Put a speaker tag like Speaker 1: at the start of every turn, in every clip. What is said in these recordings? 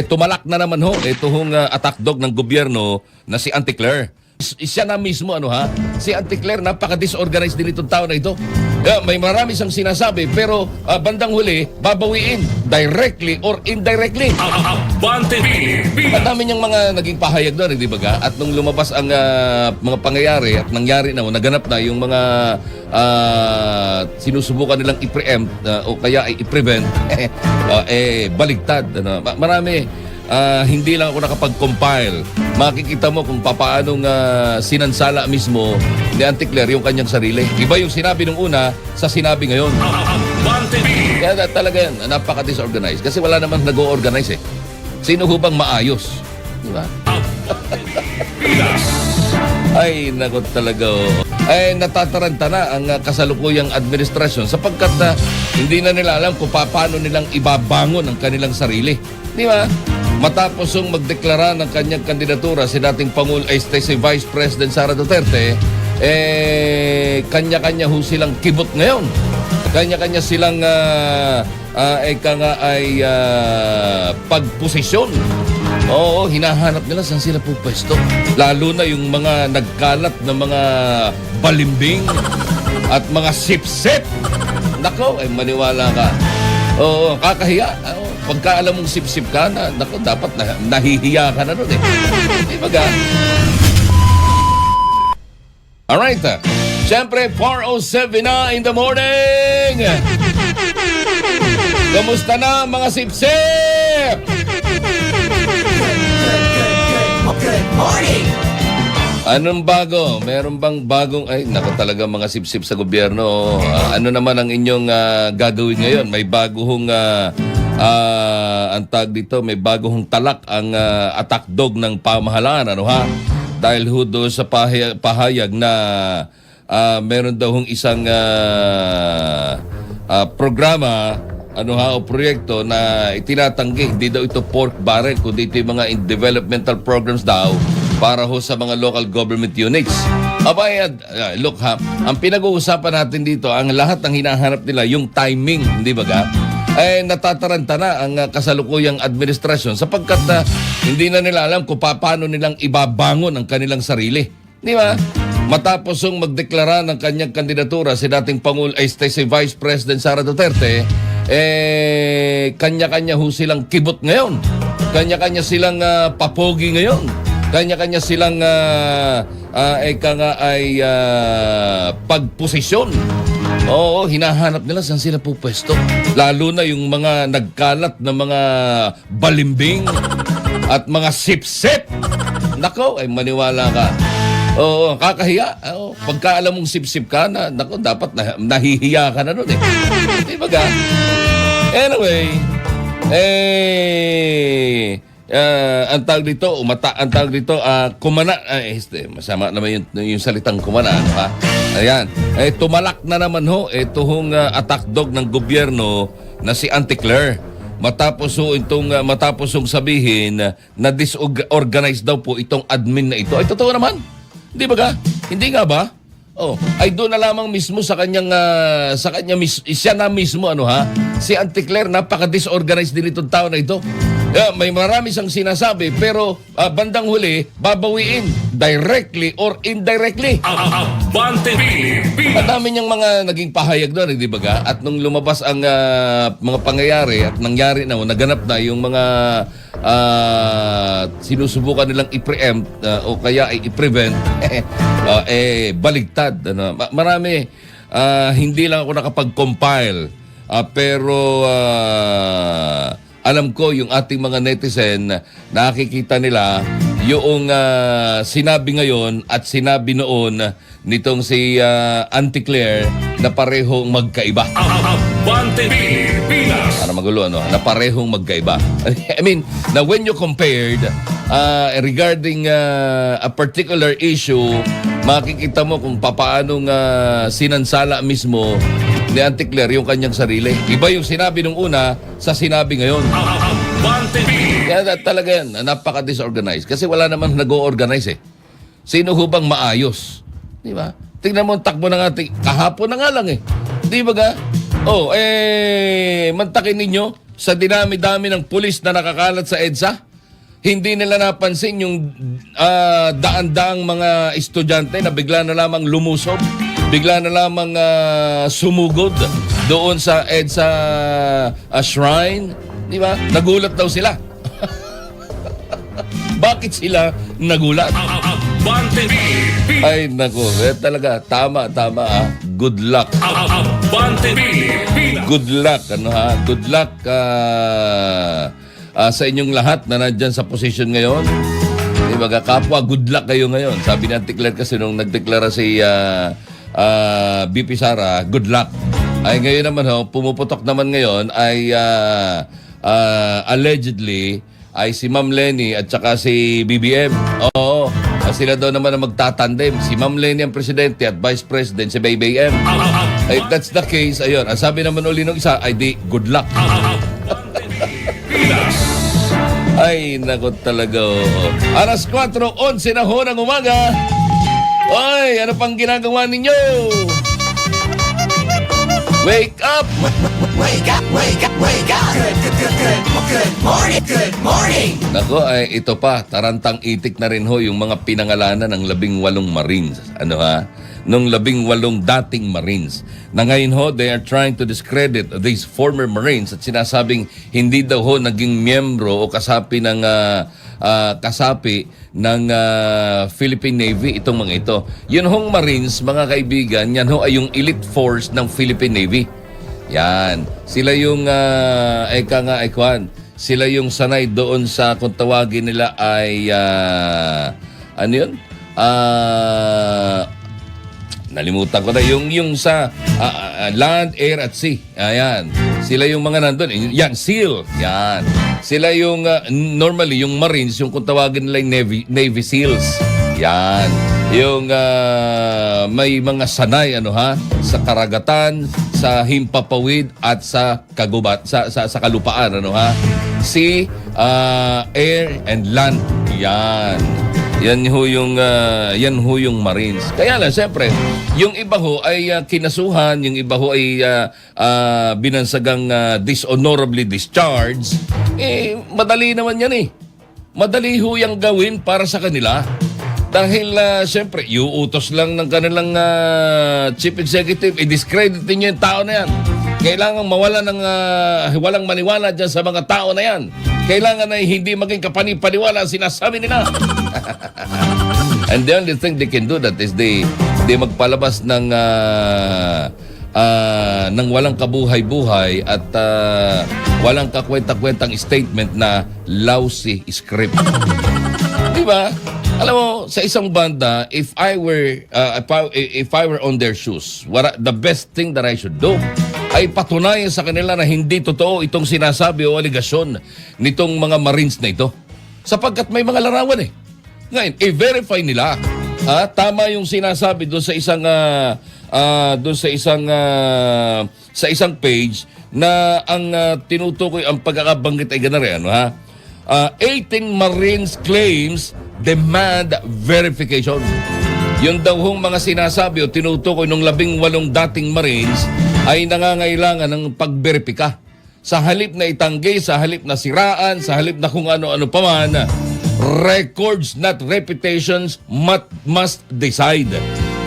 Speaker 1: Tumalak na naman ho itong attack dog ng gobyerno na si Auntie Claire. Siya na mismo, si Auntie Claire, napaka-disorganized din itong tao na ito. May marami siyang sinasabi, pero bandang huli, babawiin directly or indirectly.
Speaker 2: Abante Pilipinas!
Speaker 1: Ang dami niyang mga naging pahayag doon, di ba ga? At nung lumabas ang mga pangyayari at nangyari na, naganap na yung mga sinusubukan nilang i-preempt o kaya ay i-prevent, baligtad. Marami. Hindi lang ako nakapag-compile. Makikita mo kung paanong sinansala mismo ni Auntie Claire yung kanyang sarili. Iba yung sinabi nung una sa sinabi ngayon.
Speaker 2: Abante Pilipinas!
Speaker 1: Kaya talaga yan, napaka-disorganized. Kasi wala naman nag-o-organize eh. Sino ho bang maayos? Di ba? Ay, naku talaga. Ay, natataranta na ang kasalukuyang administrasyon sapagkat hindi na nila alam kung paano nilang ibabangon ang kanilang sarili. Di ba? Matapos yung magdeklara ng kanyang kandidatura si dating si Vice President Sara Duterte, kanya-kanya ho silang kibot ngayon. Kanya-kanya silang pagposisyon. Oo, hinahanap nila saan sila pupwesto. Lalo na yung mga nagkalat na mga balimbing at mga sip-sip. Nako, maniwala ka. Oo, kakahiya. Pagka alam mong sip-sip ka, nako, dapat nahihiya ka na nun eh. Di ba ga? Alright. Siyempre, 4:07 na in the morning. Kamusta na mga sip-sip?
Speaker 3: Good morning!
Speaker 1: Anong bago? Meron bang bagong... Ay, naku talaga mga sip-sip sa gobyerno. Ano naman ang inyong gagawin ngayon? May baguhong... ang tag dito, may baguhong talak ang attack dog ng pamahalaan. Dahil ho doon sa pahayag na meron daw hong isang programa o proyekto na itinatanggi. Hindi daw ito pork barrel, kundi ito yung mga developmental programs daw para ho sa mga local government units. Look ang pinag-uusapan natin dito, ang lahat ng hinahanap nila, yung timing, hindi ba ga? Natataranta na ang kasalukuyang administrasyon sapagkat hindi na nila alam kung paano nilang ibabangon ang kanilang sarili. Di ba? Matapos yung magdeklara ng kanyang kandidatura si dating si Vice President Sara Duterte, kanya-kanya ho silang kibot ngayon. Kanya-kanya silang papogi ngayon. Kanya-kanya silang pagposisyon. Oo, hinahanap nila saan sila pupwesto. Lalo na yung mga nagkalat na mga balimbing at mga sip-sip. Nako, maniwala ka. Oo, kakahiya. Pagka alam mong sip-sip ka, nako, dapat nahihiya ka na nun eh. Di ba ga? Anyway, ang tawag dito, kumana. Masama naman yung salitang kumana. Ayan. Tumalak na naman ho itong attack dog ng gobyerno na si Auntie Claire. Matapos yung sabihin na disorganized daw po itong admin na ito. Ay, totoo naman. Hindi ba ga? Hindi nga ba? Ay doon na lamang mismo sa kanyang siya na mismo si Auntie Claire, napaka-disorganized din itong tao na ito. May marami siyang sinasabi, pero bandang huli, babawiin directly or indirectly.
Speaker 2: Abante Pilipinas!
Speaker 1: Ang dami niyang mga naging pahayag doon, di ba ga? At nung lumabas ang mga pangyayari at nangyari na, naganap na yung mga sinusubukan nilang i-preempt o kaya ay i-prevent, baligtad. Marami. Hindi lang ako nakapag-compile, pero... alam ko yung ating mga netizen, nakikita nila yung sinabi ngayon at sinabi noon nitong si Auntie Claire na parehong magkaiba.
Speaker 2: Abante Pilipinas!
Speaker 1: Para magulo, na parehong magkaiba. I mean, na when you compared regarding a particular issue, makikita mo kung paanong sinansala mismo ni Auntie Claire yung kanyang sarili. Iba yung sinabi nung una sa sinabi ngayon.
Speaker 2: Abante Pilipinas!
Speaker 1: Kaya talaga yan, napaka-disorganized. Kasi wala naman nag-o-organize eh. Sino ho bang maayos? Di ba? Tingnan mo ang takbo ng ating, kahapon na nga lang eh. Di ba ga? Mantakin ninyo, sa dinami-dami ng pulis na nakakalat sa EDSA? Hindi nila napansin yung daan-daang mga estudyante na bigla na lamang lumusob, bigla na lamang sumugod doon sa EDSA shrine. Di ba? Nagulat daw sila. Bakit sila nagulat?
Speaker 2: Abante Pilipinas.
Speaker 1: Ay, naku. Talaga, tama. Good luck.
Speaker 2: Abante Pilipinas.
Speaker 1: Good luck, Good luck sa inyong lahat na nandyan sa position ngayon. Di ba, kapwa, good luck kayo ngayon. Sabi ni Auntie Claire kasi nung nagdeklara si BP Sara, good luck. Ay ngayon naman pumuputok naman ngayon ay allegedly ay si Ma'am Lenny at saka si BBM. Oo, sila daw naman ang magtatandem. Si Ma'am Lenny ang presidente at vice president si BBM. Ay, that's the case. Ayun, ang sabi naman uli ng isa ay di good luck. Ay, nako talaga. Alas 4:11 na ho ng umaga. Ay, ano pang ginagawa ninyo? Wake up!
Speaker 3: Wake up, wake up, wake up! Good morning, good morning!
Speaker 1: Nako, ay ito pa, tarantang itik na rin ho yung mga pinangalanan ng 18 Marines. Nung 18 dating Marines. Na ngayon ho, they are trying to discredit these former Marines at sinasabing hindi daw ho naging miyembro o kasapi ng Philippine Navy itong mga ito. Yun hong Marines, mga kaibigan, yan ho ay yung elite force ng Philippine Navy. Yan. Sila yung, sila yung sanay doon sa, kung tawagin nila ay, ano yun? Nalimutan ko na. Yung sa land, air, at sea. Ayan. Sila yung mga nandun. Yan, SEAL. Yan. Sila yung, normally, yung Marines, yung kung tawagin nila yung Navy SEALs. Yan. Yung may mga sanay, sa karagatan, sa himpapawid, at sa kagubat, sa kalupaan, Sea, air, and land. Yan. Yan ho yung Marines. Kaya lang, siyempre, yung iba ho ay kinasuhan, yung iba ho ay binansagang dishonorably discharged. Madali naman yan eh. Madali ho yung gawin para sa kanila. Dahil, siyempre, iuutos lang ng kanilang chief executive, i-discreditin nyo yung tao na yan. Kailangan mawala ng walang maniwala dyan sa mga tao na yan. Kailangan ay hindi maging kapanipaniwala ang sinasabi nila. And the only thing they can do that is they magpalabas ng walang kabuhay-buhay at walang kakwenta-kwentang statement na lousy script. Di ba? Alam mo, sa isang banda, if I were on their shoes, the best thing that I should do ay patunayan sa kanila na hindi totoo itong sinasabi o aligasyon nitong mga Marines na ito. Sapagkat may mga larawan eh. Ngayon, i-verify nila. Tama yung sinasabi doon sa isang page na ang tinutukoy ang pagkakabanggit ay ganari. 18 Marines claims demand verification. Yung daw hong mga sinasabi o tinutukoy ng 18 dating Marines ay nangangailangan ng pagberipika. Sa halip na itanggi, sa halip na siraan, sa halip na kung ano-ano pa man, records not reputations must decide.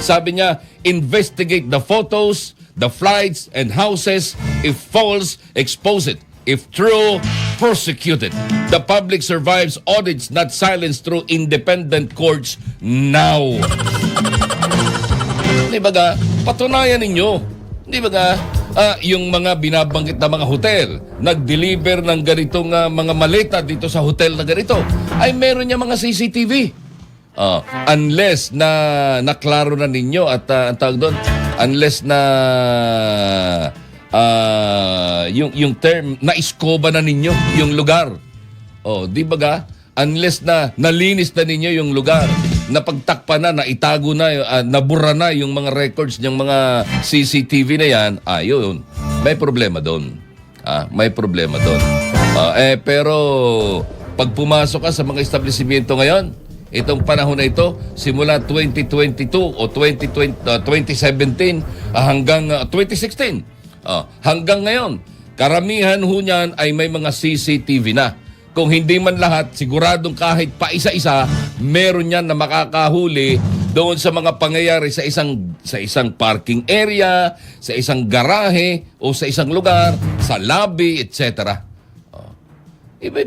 Speaker 1: Sabi niya, investigate the photos, the flights, and houses. If false, expose it. If true, prosecute it. The public survives audits, not silence through independent courts now. Di ba ga? Patunayan ninyo. Di ba nga, yung mga binabanggit na mga hotel, nag-deliver ng ganitong mga maleta dito sa hotel na ganito, ay meron niya mga CCTV. Unless na naklaro na ninyo at ang tawag doon, unless na yung term, na-iskoba na ninyo yung lugar. Di ba ga? Unless na nalinis na ninyo yung lugar, napagtakpa na, naitago na, nabura na yung mga records ng mga CCTV na yan, yun, may problema doon. May problema doon. Pero, pag pumasok ka sa mga establishmento ngayon, itong panahon na ito, simula 2022 o 2017 hanggang 2016, hanggang ngayon, Karamihan ho niyan ay may mga CCTV na. Kung hindi man lahat, siguradong kahit pa isa-isa, meron yan na makakahuli doon sa mga pangyayari sa isang parking area, sa isang garahe, o sa isang lugar, sa lobby, etc.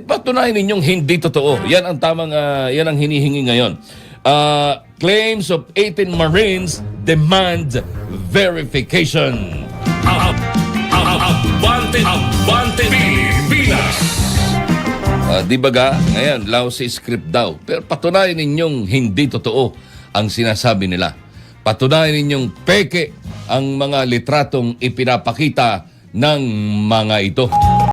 Speaker 1: Patunayan ninyong hindi totoo. Yan ang tamang, yan ang hinihingi ngayon. Claims of 18 Marines demand verification.
Speaker 2: Abante Pilipinas.
Speaker 1: Di ba ga? Ngayon, lousy script daw. Pero patunayan ninyong hindi totoo ang sinasabi nila. Patunayan ninyong peke ang mga litratong ipinapakita ng mga ito.